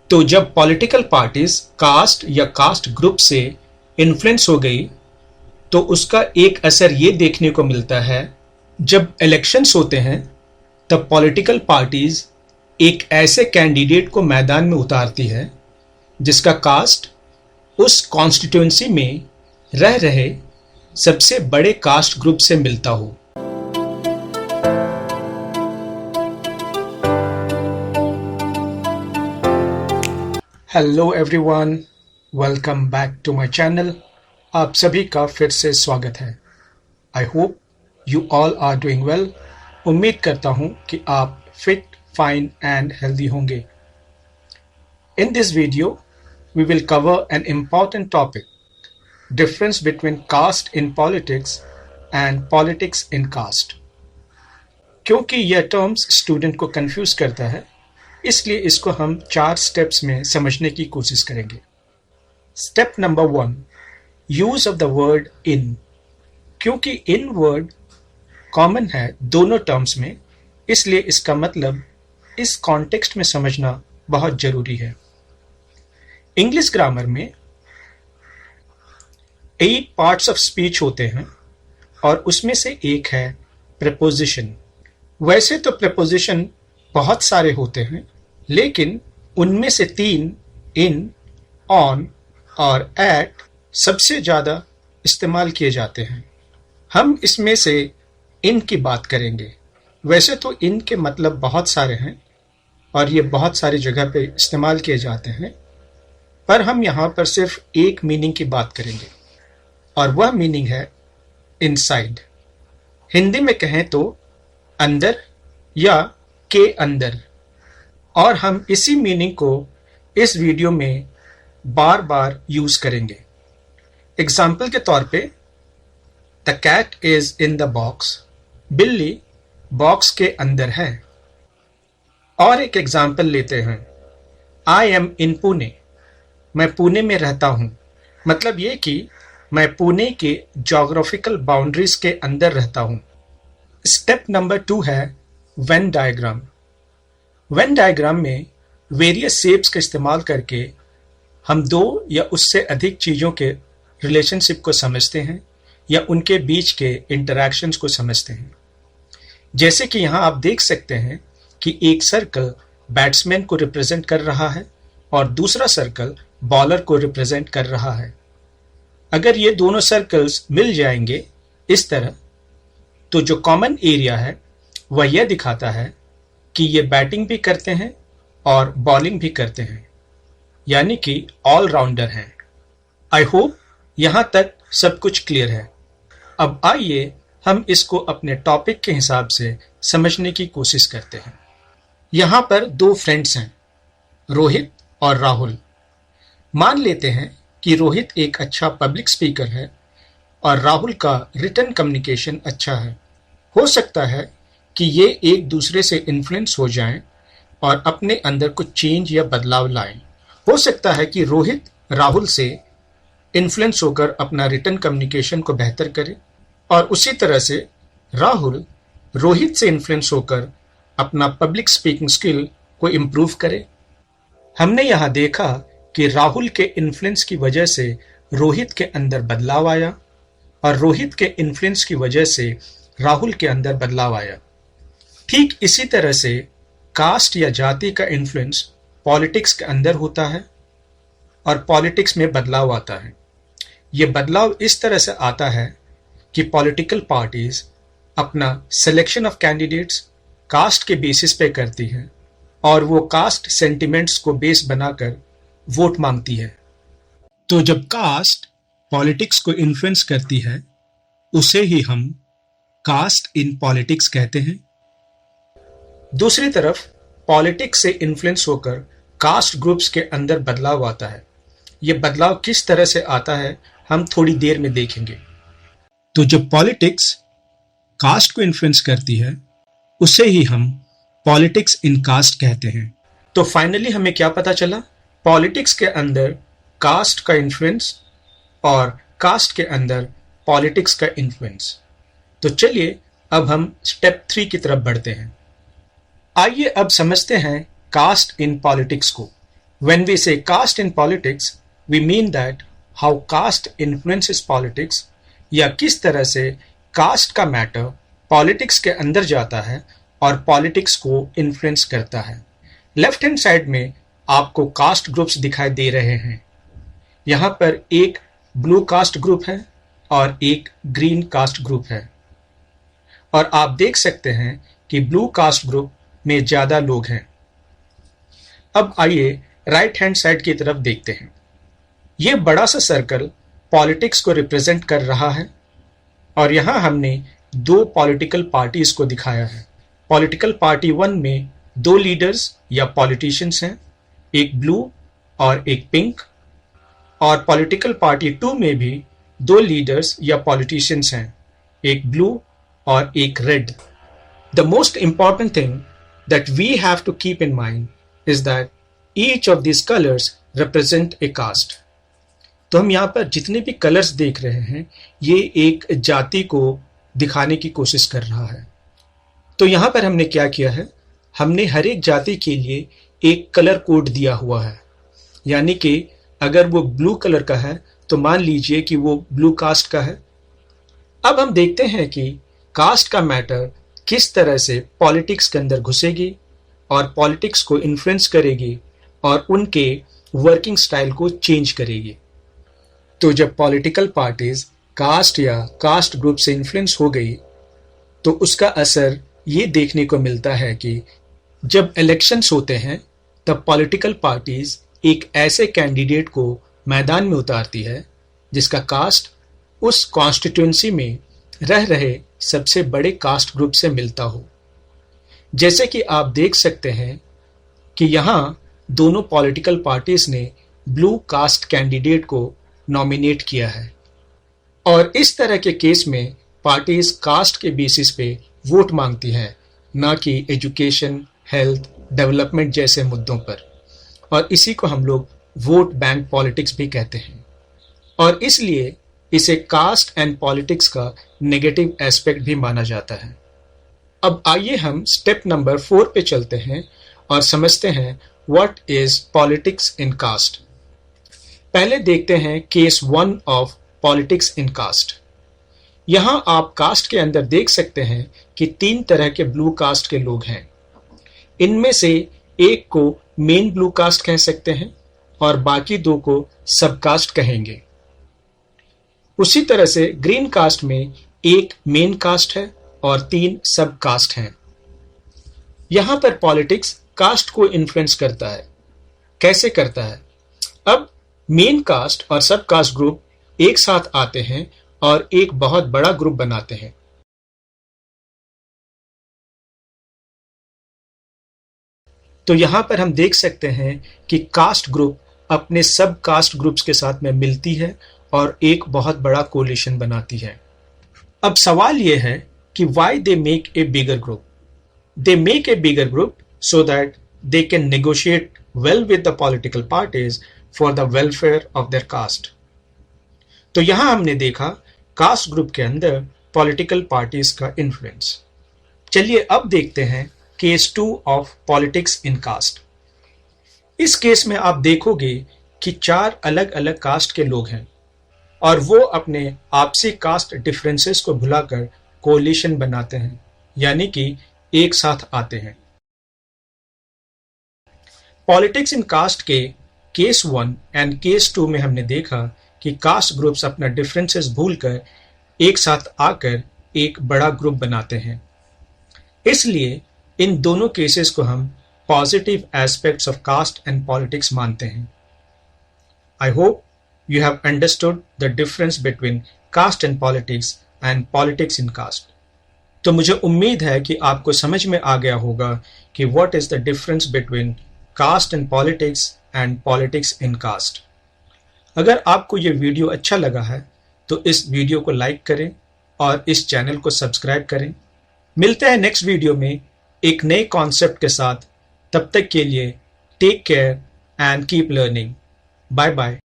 तो जब political parties cast या कास्ट ग्रुप से इन्फ्लुएंस हो गई तो उसका एक असर ये देखने को मिलता है, जब इलेक्शंस होते हैं तब पॉलिटिकल पार्टीज एक ऐसे कैंडिडेट को मैदान में उतारती है जिसका कास्ट उस कॉन्स्टिट्यूएंसी में रह रहे सबसे बड़े कास्ट ग्रुप से मिलता हो। Hello everyone, welcome back to my channel. आप सभी का फिर से स्वागत है। I hope you all are doing well. उम्मीद करता हूं कि आप फिट, फाइन एंड हेल्दी होंगे। In this video we will cover an important topic, difference between caste in politics and politics in caste. क्योंकि यह टर्म्स स्टूडेंट को confuse करता है, इसलिए इसको हम 4 स्टेप्स में समझने की कोशिश करेंगे। Step number 1, use of the word in. क्योंकि इन वर्ड कॉमन है दोनों टर्म्स में, इसलिए इसका मतलब इस कॉन्टेक्स्ट में समझना बहुत जरूरी है। इंग्लिश ग्रामर में 8 पार्ट्स ऑफ स्पीच होते हैं और उसमें से एक है प्रीपोजिशन। वैसे तो प्रीपोजिशन बहुत सारे होते हैं, लेकिन उनमें से 3 इन, ऑन और एट सबसे ज्यादा इस्तेमाल किए जाते हैं। हम इसमें से इन की बात करेंगे। वैसे तो इन के मतलब बहुत सारे हैं और ये बहुत सारी जगह पे इस्तेमाल किए जाते हैं, पर हम यहाँ पर सिर्फ एक मीनिंग की बात करेंगे और वह मीनिंग है इनसाइड। हिंदी में कहें तो अंदर या के अंदर। और हम इसी मीनिंग को इस वीडियो में बार बार यूज करेंगे। एग्जाम्पल के तौर पे, the cat is in the box. बिल्ली बॉक्स के अंदर है। और एक एग्जाम्पल लेते हैं, आई एम इन पुणे। मैं पुणे में रहता हूं। मतलब ये कि मैं पुणे के ज्योग्राफिकल बाउंड्रीज के अंदर रहता हूं। स्टेप नंबर 2 है वेन डायग्राम। वेन डायग्राम में वेरियस शेप्स का इस्तेमाल करके हम 2 या उससे अधिक चीजों के रिलेशनशिप को समझते हैं या उनके बीच के इंटरैक्शंस को समझते हैं। जैसे कि यहां आप देख सकते हैं कि एक सर्कल बैट्समैन को रिप्रेजेंट कर रहा है और दूसरा सर्कल बॉलर को रिप्रेजेंट कर रहा है। अगर ये दोनों सर्कल्स मिल जाएंगे इस तरह, तो जो कॉमन एरिया है वह यह दिखाता है कि ये बैटिंग भी करते हैं और बॉलिंग भी करते हैं, यानी कि ऑलराउंडर हैं। आई होप यहां तक सब कुछ क्लियर है। अब आइए हम इसको अपने टॉपिक के हिसाब से समझने की कोशिश करते हैं। यहां पर 2 फ्रेंड्स हैं, रोहित और राहुल। मान लेते हैं कि रोहित एक अच्छा पब्लिक स्पीकर है और राहुल का रिटन कम्युनिकेशन अच्छा है। हो सकता है कि ये एक दूसरे से इन्फ्लुएंस हो जाएं और अपने अंदर कुछ चेंज या बदलाव लाएं। हो सकता है कि रोहित राहुल से इन्फ्लुएंस होकर अपना रिटन कम्युनिकेशन को बेहतर करे और उसी तरह से राहुल रोहित से इन्फ्लुएंस होकर अपना पब्लिक स्पीकिंग स्किल को इम्प्रूव करे। हमने यहाँ देखा कि राहुल के इन्फ्लुएंस की वजह से रोहित के अंदर बदलाव आया और रोहित के इन्फ्लुएंस की वजह से राहुल के अंदर बदलाव आया। ठीक इसी तरह से कास्ट या जाति का इन्फ्लुएंस पॉलिटिक्स के अंदर होता है और पॉलिटिक्स में बदलाव आता है। ये बदलाव इस तरह से आता है कि पॉलिटिकल पार्टीज अपना सिलेक्शन ऑफ कैंडिडेट्स कास्ट के बेसिस पे करती हैं और वो कास्ट सेंटिमेंट्स को बेस बनाकर वोट मांगती है। तो जब कास्ट पॉलिटिक्स को इन्फ्लुएंस करती है, उसे ही हम कास्ट इन पॉलिटिक्स कहते हैं। दूसरी तरफ पॉलिटिक्स से इन्फ्लुएंस होकर कास्ट ग्रुप्स के अंदर बदलाव आता है। यह बदलाव किस तरह से आता है हम थोड़ी देर में देखेंगे। तो जब पॉलिटिक्स कास्ट को इन्फ्लुएंस करती है, उसे ही हम पॉलिटिक्स इन कास्ट कहते हैं। तो फाइनली हमें क्या पता चला? पॉलिटिक्स के अंदर कास्ट का इन्फ्लुएंस और कास्ट के अंदर पॉलिटिक्स का इन्फ्लुएंस। तो चलिए अब हम स्टेप 3 की तरफ बढ़ते हैं। आइए अब समझते हैं कास्ट इन पॉलिटिक्स को। When we say caste in politics, we mean that how caste influences politics, या किस तरह से कास्ट का मैटर पॉलिटिक्स के अंदर जाता है और पॉलिटिक्स को इन्फ्लुएंस करता है। लेफ्ट हैंड साइड में आपको कास्ट ग्रुप्स दिखाई दे रहे हैं। यहाँ पर एक ब्लू कास्ट ग्रुप है और एक ग्रीन कास्ट ग्रुप है, और आप देख सकते हैं कि ब्लू कास्ट ग्रुप में ज्यादा लोग हैं। अब आइए राइट हैंड साइड की तरफ देखते हैं। यह बड़ा सा सर्कल पॉलिटिक्स को रिप्रेजेंट कर रहा है, और यहां हमने दो पॉलिटिकल पार्टीज को दिखाया है। पॉलिटिकल पार्टी 1 में दो लीडर्स या पॉलिटिशियंस हैं, एक ब्लू और एक पिंक, और पॉलिटिकल पार्टी 2 में भी दो लीडर्स या पॉलिटिशियंस हैं, एक ब्लू और एक red. The most important thing that we have to keep in mind is that each of these colors represent a caste. तो हम यहाँ पर जितने भी कलर्स देख रहे हैं ये एक जाति को दिखाने की कोशिश कर रहा है। तो यहाँ पर हमने क्या किया है, हमने हर एक जाति के लिए एक कलर कोड दिया हुआ है। यानी कि अगर वो ब्लू कलर का है तो मान लीजिए कि वो ब्लू कास्ट का है। अब हम देखते हैं कि कास्ट का मैटर किस तरह से पॉलिटिक्स के अंदर घुसेगी और पॉलिटिक्स को इन्फ्लुएंस करेगी और उनके वर्किंग स्टाइल को चेंज करेगी। तो जब पॉलिटिकल पार्टीज कास्ट या कास्ट ग्रुप से इन्फ्लुएंस हो गई तो उसका असर ये देखने को मिलता है कि जब इलेक्शंस होते हैं तब पॉलिटिकल पार्टीज एक ऐसे कैंडिडेट को मैदान में उतारती है जिसका कास्ट उस कॉन्स्टिट्यूएंसी में रह रहे सबसे बड़े कास्ट ग्रुप से मिलता हो। जैसे कि आप देख सकते हैं कि यहाँ दोनों पॉलिटिकल पार्टीज ने ब्लू कास्ट कैंडिडेट को नॉमिनेट किया है, और इस तरह के केस में पार्टीज कास्ट के बेसिस पे वोट मांगती हैं, ना कि एजुकेशन, हेल्थ, डेवलपमेंट जैसे मुद्दों पर, और इसी को हम लोग वोट बैंक पॉलिटिक्स भी कहते हैं। और इसलिए इसे कास्ट एंड पॉलिटिक्स का नेगेटिव एस्पेक्ट भी माना जाता है। अब आइए हम स्टेप नंबर 4 पे चलते हैं और समझते हैं what is politics in caste. पहले देखते हैं case 1 of politics in caste. यहां आप कास्ट के अंदर देख सकते हैं कि 3 तरह के ब्लू कास्ट के लोग हैं। इनमें से एक को मेन ब्लू कास्ट कह सकते हैं और बाकी 2 को सब कास्ट कहेंगे। उसी तरह से ग्रीन कास्ट में एक मेन कास्ट है और 3 सब कास्ट हैं। यहां पर पॉलिटिक्स कास्ट को इन्फ्लुएंस करता है। कैसे करता है? अब मेन कास्ट और सब कास्ट ग्रुप एक साथ आते हैं और एक बहुत बड़ा ग्रुप बनाते हैं। तो यहां पर हम देख सकते हैं कि कास्ट ग्रुप अपने सब कास्ट ग्रुप्स के साथ में मिलती है और एक बहुत बड़ा कोलिशन बनाती है। अब सवाल यह है कि why they make a bigger group. They make a bigger group so that they can negotiate well with the political parties for the welfare of their caste. तो यहां हमने देखा कास्ट ग्रुप के अंदर पॉलिटिकल पार्टीज का influence. चलिए अब देखते हैं case 2 of politics in caste. इस केस में आप देखोगे कि 4 अलग अलग कास्ट के लोग हैं और वो अपने आपसी कास्ट डिफरेंसेस को भुलाकर कोलिशन बनाते हैं, यानी कि एक साथ आते हैं। पॉलिटिक्स इन कास्ट के केस 1 एंड केस 2 में हमने देखा कि कास्ट ग्रुप्स अपना डिफरेंसेस भूलकर एक साथ आकर एक बड़ा ग्रुप बनाते हैं। इसलिए इन दोनों केसेस को हम positive aspects of caste and politics मानते हैं। I hope you have understood the difference between caste and politics and politics in caste. तो मुझे उम्मीद है कि आपको समझ में आ गया होगा कि what is the difference between caste and politics and politics in caste. अगर आपको ये वीडियो अच्छा लगा है तो इस वीडियो को लाइक करें और इस चैनल को सब्सक्राइब करें। मिलते हैं नेक्स्ट वीडियो में एक नए कॉन्सेप्ट के साथ। तब तक के लिए take care and keep learning. Bye bye.